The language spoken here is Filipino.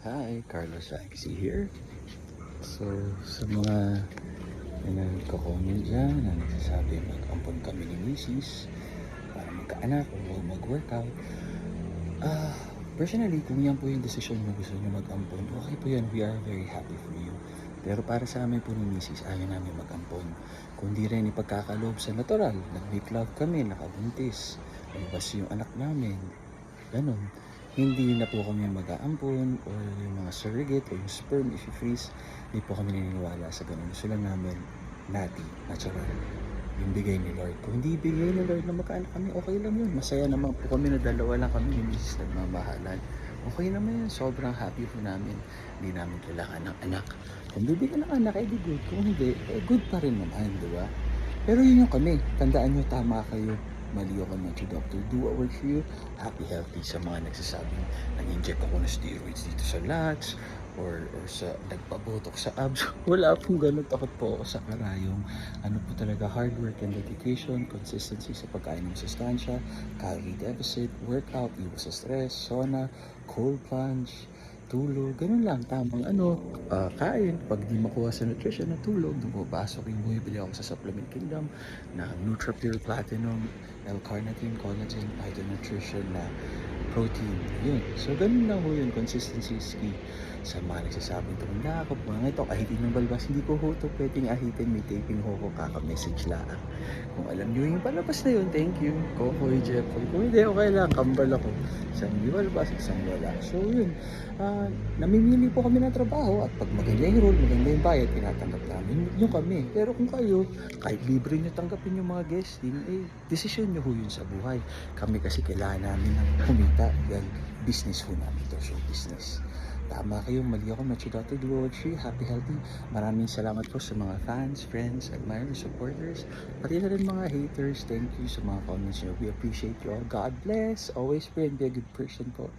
Hi, Carlos Axie here. So, sa mga nagko-comment dyan na nagsasabi mag-ampon kami ni Mrs. para magkaanak o mag-workout. Personally, kung yan po yung desisyon mo, gusto nyo mag-ampon, okay po yan. We are very happy for you. Pero para sa amin po ni Mrs., ayaw namin mag-ampon. Kundi rin ipagkakaloob sa natural. Nag-make love kami, nakabuntis. Lumabas yung anak namin. Ganon. Hindi na po kami mag-aampon or yung mga surrogate o yung sperm if you freeze. Hindi po kami naniniwala sa ganun. Gusto lang namin natural. Yung bigay ni Lord. Kung hindi bigay ni Lord na magkaanak kami, okay lang yun. Masaya naman po kami na dalawa lang kami yung misis nagmamahalan. Okay naman yun. Sobrang happy po namin. Hindi namin kailangan ng anak. Kung bibigyan ng anak, di good. Kung hindi, good pa rin naman, di ba? Pero yun yung kami. Tandaan nyo, tama kayo. Mali ako na doctor. Do what works for you. Happy, healthy sa mga nagsasabing nag-inject ako ng steroids dito sa lats or sa nagpabotok sa abs. Wala pong ganun. Takot po ako sa karayong. Ano po talaga, hard work and dedication, consistency sa pagkain ng sustansya, calorie deficit, workout, iwas sa stress, sauna, cold plunge, tulog, ganun lang, tamang kain. Pag di makuha sa nutrition na tulog, dumapasok yung bumibili ako sa Supplement Kingdom na NutraPure Platinum, L-carnitine, collagen, Ito Nutrition na protein. Yun. So, ganun lang ho yun. Consistency is key. Sa mga nagsasabing tumanda ako, mga ito, ahitin ng balbas, hindi ko ho ito pwedeng ahitin. May taping ho ko, kaka-message lang. Kung alam nyo yung palabas na yun, thank you. Kokoy, Jeffoy. Kung hindi, okay lang. Kambal ako. Isang di balbas, isang wala. So, yun. Namimili po kami ng trabaho at pag maganda yung role, maganda yung bayad, tinatanggap namin yung kami. Pero kung kayo, kahit libre nyo tanggapin yung mga guesting, desisyon nyo ho yun sa buhay. Kami kasi kailangan namin ng kumita. Yan, business ho namin to, show business. Tama kayo, mali ako, Machi.Tree, happy, healthy. Maraming salamat po sa mga fans, friends, admirers, supporters, pati na rin mga haters. Thank you sa mga comments nyo. We appreciate you all. God bless. Always pray and be a good person po.